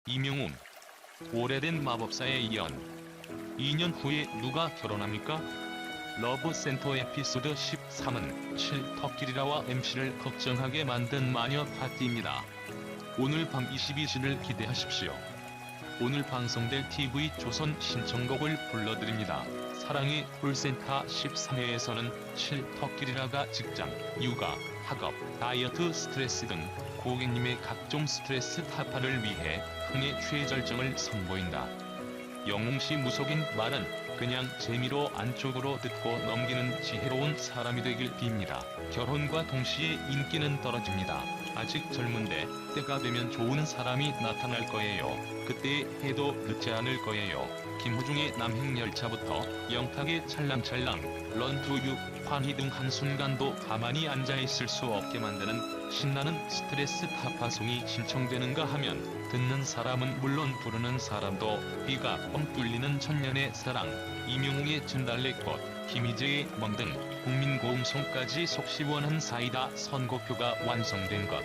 이명웅. 오래된 마법사의 연. 2년 후에 누가 결혼합니까? 러브센터 에피소드 13은 7터키리라와 MC를 걱정하게 만든 마녀 파티입니다. 오늘 밤 22시를 기대하십시오. 오늘 방송될 TV조선 신청곡을 불러드립니다. 사랑의 콜센터 13회에서는 7터키리라가 직장, 육아, 학업, 다이어트, 스트레스 등 고객님의 각종 스트레스 타파를 위해 흥의 최절정을 선보인다. 영웅씨 무속인 말은 그냥 재미로 안쪽으로 듣고 넘기는 지혜로운 사람이 되길 빕니다. 결혼과 동시에 인기는 떨어집니다. 아직 젊은데 때가 되면 좋은 사람이 나타날 거예요. 그때 해도 늦지 않을 거예요. 김호중의 남행열차부터 영탁의 찰랑찰랑, 런투유, 환희 등 한순간도 가만히 앉아있을 수 없게 만드는 신나는 스트레스 타파송이 신청되는가 하면 듣는 사람은 물론 부르는 사람도 귀가 뻥 뚫리는 천년의 사랑, 이명웅의 진달래꽃, 김희재의 멍 등 국민고음송까지 속 시원한 사이다 선곡표가 완성된 것.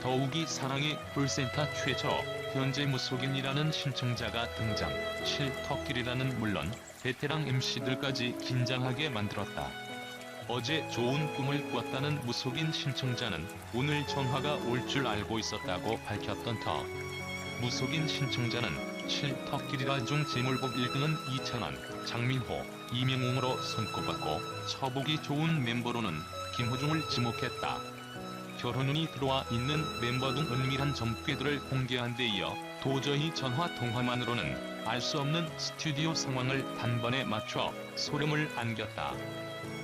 더욱이 사랑의 콜센터 최저, 현재 무속인이라는 신청자가 등장, 7터키리라는 물론 베테랑 MC들까지 긴장하게 만들었다. 어제 좋은 꿈을 꿨다는 무속인 신청자는 오늘 전화가 올 줄 알고 있었다고 밝혔던 터. 무속인 신청자는 7터키리라 중 재물복 1등은 2,000원, 장민호, 이명웅으로 손꼽았고 처보기 좋은 멤버로는 김호중을 지목했다. 결혼운이 들어와 있는 멤버 등 은밀한 점괘들을 공개한 데 이어 도저히 전화 통화만으로는 알 수 없는 스튜디오 상황을 단번에 맞춰 소름을 안겼다.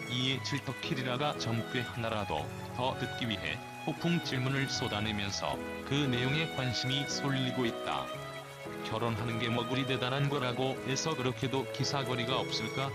이에 7터키리라가 점괘 하나라도 더 듣기 위해 폭풍 질문을 쏟아내면서 그 내용에 관심이 쏠리고 있다. 결혼하는 게 뭐 그리 대단한 거라고 해서 그렇게도 기사거리가 없을까?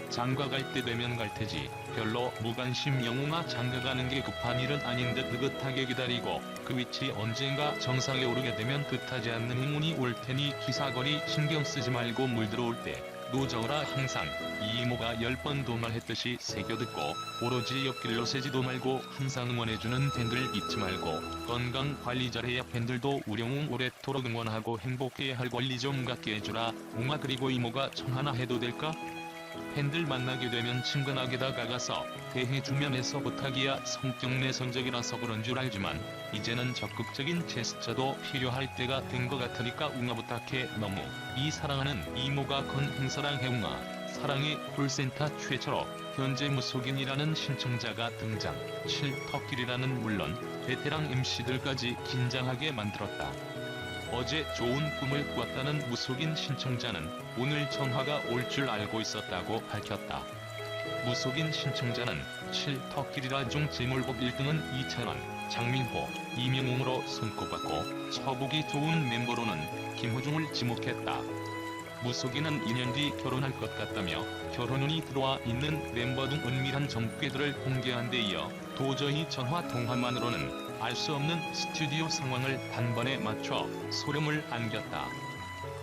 장가 갈 때 되면 갈 테지. 별로 무관심. 영웅아, 장가 가는 게 급한 일은 아닌 듯 느긋하게 기다리고 그 위치 언젠가 정상에 오르게 되면 뜻하지 않는 행운이 올 테니 기사거리 신경 쓰지 말고 물 들어올 때 노정라 항상 이 이모가 10번도 말했듯이 새겨듣고 오로지 옆길로 새지도 말고 항상 응원해주는 팬들 잊지 말고 건강 관리 잘해야 팬들도 우영웅 오래도록 응원하고 행복해야 할 권리 좀 갖게 해주라. 웅아, 그리고 이모가 청 하나 해도 될까? 팬들 만나게 되면 친근하게 다가가서 대해주면 해서 부탁이야. 성격 내성적이라서 그런 줄 알지만 이제는 적극적인 제스처도 필요할 때가 된 것 같으니까 웅아 부탁해. 너무 이 사랑하는 이모가 건 행사랑해. 웅아. 사랑의 콜센터 최초로 현재 무속인이라는 신청자가 등장, 7터키리라는 물론 베테랑 MC들까지 긴장하게 만들었다. 어제 좋은 꿈을 꿨다는 무속인 신청자는 오늘 전화가 올 줄 알고 있었다고 밝혔다. 무속인 신청자는 7터키리라 중 재물복 1등은 2,000원, 장민호, 이명웅으로 손꼽았고 처보기 좋은 멤버로는 김호중을 지목했다. 무속인은 2년 뒤 결혼할 것 같다며 결혼운이 들어와 있는 멤버 등 은밀한 점괘들을 공개한 데 이어 도저히 전화 통화만으로는 알 수 없는 스튜디오 상황을 단번에 맞춰 소름을 안겼다.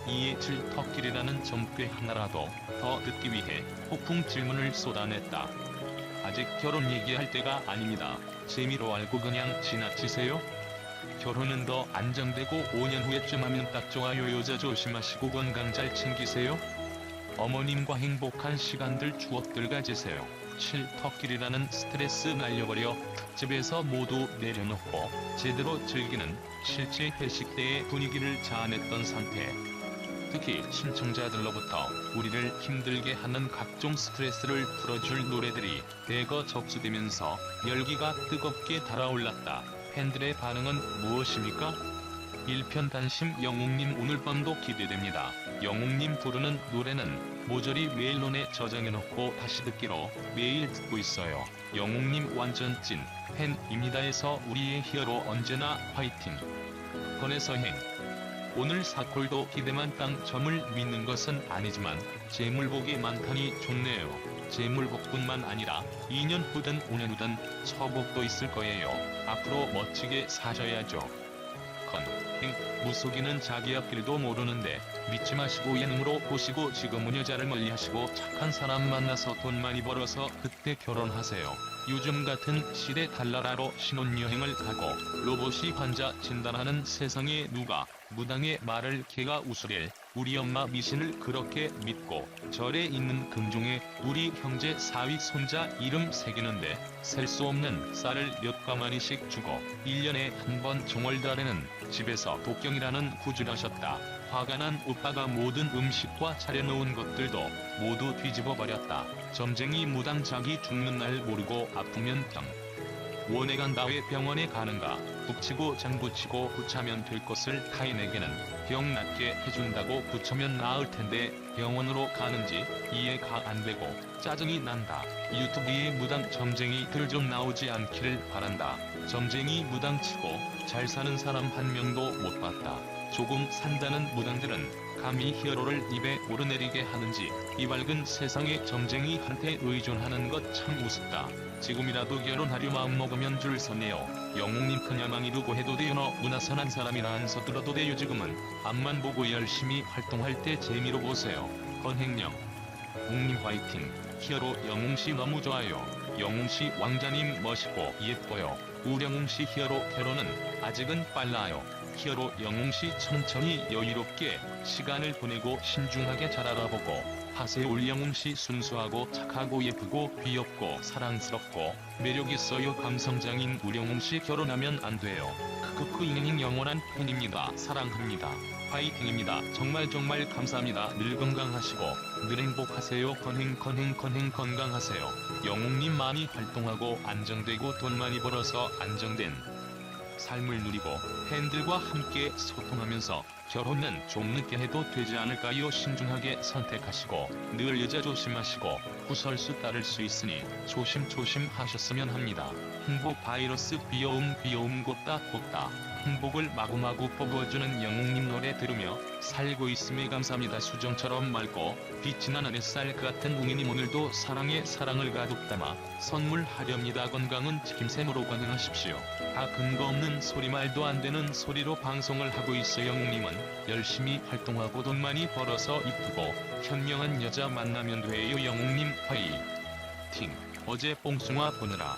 이에 7터키리라는 점괘 하나라도 더 듣기 위해 폭풍 질문을 쏟아냈다. 아직 결혼 얘기할 때가 아닙니다. 재미로 알고 그냥 지나치세요. 결혼은 더 안정되고 5년 후에쯤 하면 딱 좋아요. 여자 조심하시고 건강 잘 챙기세요. 어머님과 행복한 시간들 추억들 가지세요. 7터키리라는 스트레스 날려버려 특집에서 모두 내려놓고 제대로 즐기는 실제 회식 때의 분위기를 자아냈던 상태. 특히 신청자들로부터 우리를 힘들게 하는 각종 스트레스를 풀어줄 노래들이 대거 접수되면서 열기가 뜨겁게 달아올랐다. 팬들의 반응은 무엇입니까? 일편단심. 영웅님 오늘 밤도 기대됩니다. 영웅님 부르는 노래는 모조리 멜론에 저장해놓고 다시 듣기로 매일 듣고 있어요. 영웅님 완전 찐 팬입니다에서 우리의 히어로 언제나 화이팅. 권혜서행. 오늘 사콜도 기대만 땅점을 믿는 것은 아니지만 재물복이 많다니 좋네요. 재물복뿐만 아니라 2년 후든 5년 후든 처복도 있을 거예요. 앞으로 멋지게 사셔야죠. 무속인은 자기 앞길도 모르는데 믿지 마시고 예능으로 보시고 지금은 여자를 멀리하시고 착한 사람 만나서 돈 많이 벌어서 그때 결혼하세요. 요즘 같은 시대 달나라로 신혼여행을 가고 로봇이 환자 진단하는 세상에 누가 무당의 말을 개가 웃으릴. 우리 엄마 미신을 그렇게 믿고 절에 있는 금종에 우리 형제 사위 손자 이름 새기는데 셀 수 없는 쌀을 몇 가마니씩 주고 1년에 한 번 정월달에는 집에서 독경이라는 구줄 하셨다. 화가 난 오빠가 모든 음식과 차려놓은 것들도 모두 뒤집어 버렸다. 점쟁이 무당 자기 죽는 날 모르고 아프면 병 원에 간다. 왜 병원에 가는가. 북치고 장구치고 부차면 될 것을 타인에게는 병 낫게 해준다고 부처면 나을 텐데 병원으로 가는지 이해가 안 되고 짜증이 난다. 유튜브에 무당 점쟁이들 좀 나오지 않기를 바란다. 점쟁이 무당 치고 잘 사는 사람 한 명도 못 봤다. 조금 산다는 무당들은 감히 히어로를 입에 오르내리게 하는지 이 밝은 세상에 점쟁이한테 의존하는 것 참 우습다. 지금이라도 결혼하려 마음먹으면 줄 서네요. 영웅님 그냥만 이루고 해도 돼요. 너무나 선한 사람이라 안 서둘러도 돼요. 지금은 앞만 보고 열심히 활동할 때 재미로 보세요. 건행령 웅님 화이팅. 히어로 영웅씨 너무 좋아요. 영웅씨 왕자님 멋있고 예뻐요. 우영웅씨 히어로 결혼은 아직은 빨라요. 히어로 영웅씨 천천히 여유롭게 시간을 보내고 신중하게 잘 알아보고 하세요. 울영웅씨 순수하고 착하고 예쁘고 귀엽고 사랑스럽고 매력있어요. 감성장인 우영웅씨 결혼하면 안 돼요. 크크크 잉잉 영원한 팬입니다. 사랑합니다. 화이팅입니다. 정말 감사합니다. 늘 건강하시고 늘 행복하세요. 건행 건강하세요. 영웅님 많이 활동하고 안정되고 돈 많이 벌어서 안정된 삶을 누리고 팬들과 함께 소통하면서 결혼은 좀 늦게 해도 되지 않을까요? 신중하게 선택하시고 늘 여자 조심하시고 구설수 따를 수 있으니 조심 하셨으면 합니다. 행복 바이러스 귀여움 곱다 행복을 마구마구 뽑아주는 영웅님 노래 들으며 살고 있음에 감사합니다. 수정처럼 맑고 빛이 나는 햇살 같은 웅이님 오늘도 사랑을 가득 담아 선물하렵니다. 건강은 지킴샘으로 건행하십시오. 다 근거 없는 소리 말도 안 되는 소리로 방송을 하고 있어. 영웅님은 열심히 활동하고 돈 많이 벌어서 이쁘고 현명한 여자 만나면 돼요. 영웅님 화이팅. 어제 뽕숭아 보느라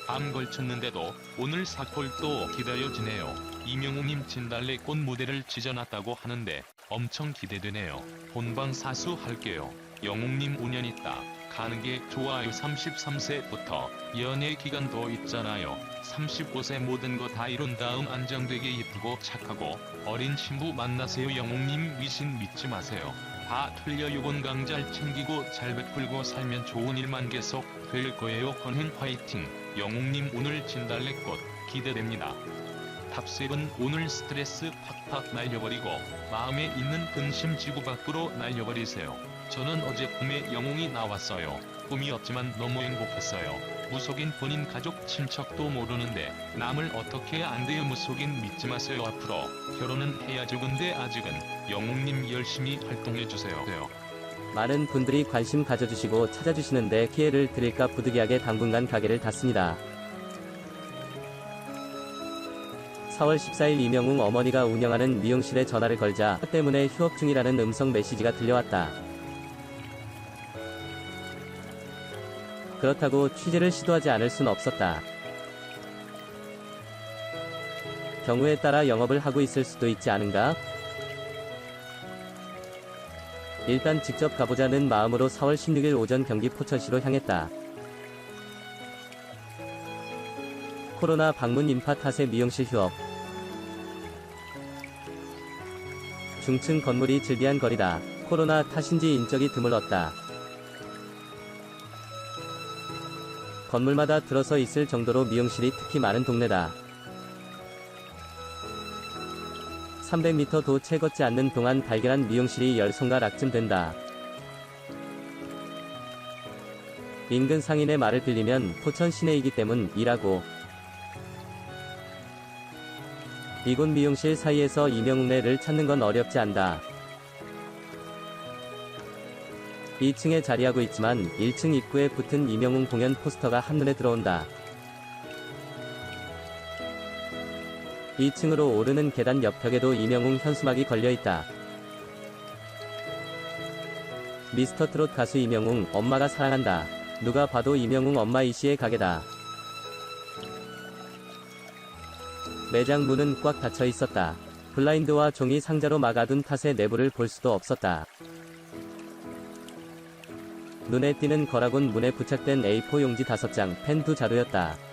암 걸쳤는데도 오늘 사콜도 기다려지네요. 이명웅님 진달래꽃 무대를 지져놨다고 하는데 엄청 기대되네요. 본방사수 할게요. 영웅님 5년 있다 가는 게 좋아요. 33세부터 연애 기간도 있잖아요. 35세 모든 거 다 이룬 다음 안정되게 예쁘고 착하고 어린 신부 만나세요. 영웅님 미신 믿지 마세요. 다 틀려요. 건강 잘 챙기고 잘 베풀고 살면 좋은 일만 계속 될 거예요. 건행 화이팅. 영웅님 오늘 진달래꽃 기대됩니다. 탑7 오늘 스트레스 팍팍 날려버리고 마음에 있는 근심 지구 밖으로 날려버리세요. 저는 어제 꿈에 영웅이 나왔어요. 꿈이었지만 너무 행복했어요. 무속인 본인 가족 친척도 모르는데 남을 어떻게 안 돼요. 무속인 믿지 마세요. 앞으로 결혼은 해야죠. 근데 아직은 영웅님 열심히 활동해주세요. 많은 분들이 관심 가져주시고 찾아주시는데 피해를 드릴까 부득이하게 당분간 가게를 닫습니다. 4월 14일 이명웅 어머니가 운영하는 미용실에 전화를 걸자 때문에 휴업 중이라는 음성 메시지가 들려왔다. 그렇다고 취재를 시도하지 않을 순 없었다. 경우에 따라 영업을 하고 있을 수도 있지 않은가? 일단 직접 가보자는 마음으로 4월 16일 오전 경기 포천시로 향했다. 코로나 방문 인파 탓에 미용실 휴업. 중층 건물이 즐비한 거리다. 코로나 탓인지 인적이 드물었다. 건물마다 들어서 있을 정도로 미용실이 특히 많은 동네다. 300m 도 채 걷지 않는 동안 발견한 미용실이 10손가락쯤 된다. 인근 상인의 말을 빌리면 포천 시내이기 때문이라고. 이곳 미용실 사이에서 이명웅네를 찾는 건 어렵지 않다. 2층에 자리하고 있지만 1층 입구에 붙은 이명웅 공연 포스터가 한눈에 들어온다. 2층으로 오르는 계단 옆 벽에도 이명웅 현수막이 걸려있다. 미스터트롯 가수 이명웅 엄마가 사랑한다. 누가 봐도 이명웅 엄마 이씨의 가게다. 매장 문은 꽉 닫혀 있었다. 블라인드와 종이 상자로 막아둔 탓에 내부를 볼 수도 없었다. 눈에 띄는 거라곤 문에 부착된 A4 용지 5장, 펜 2자루였다.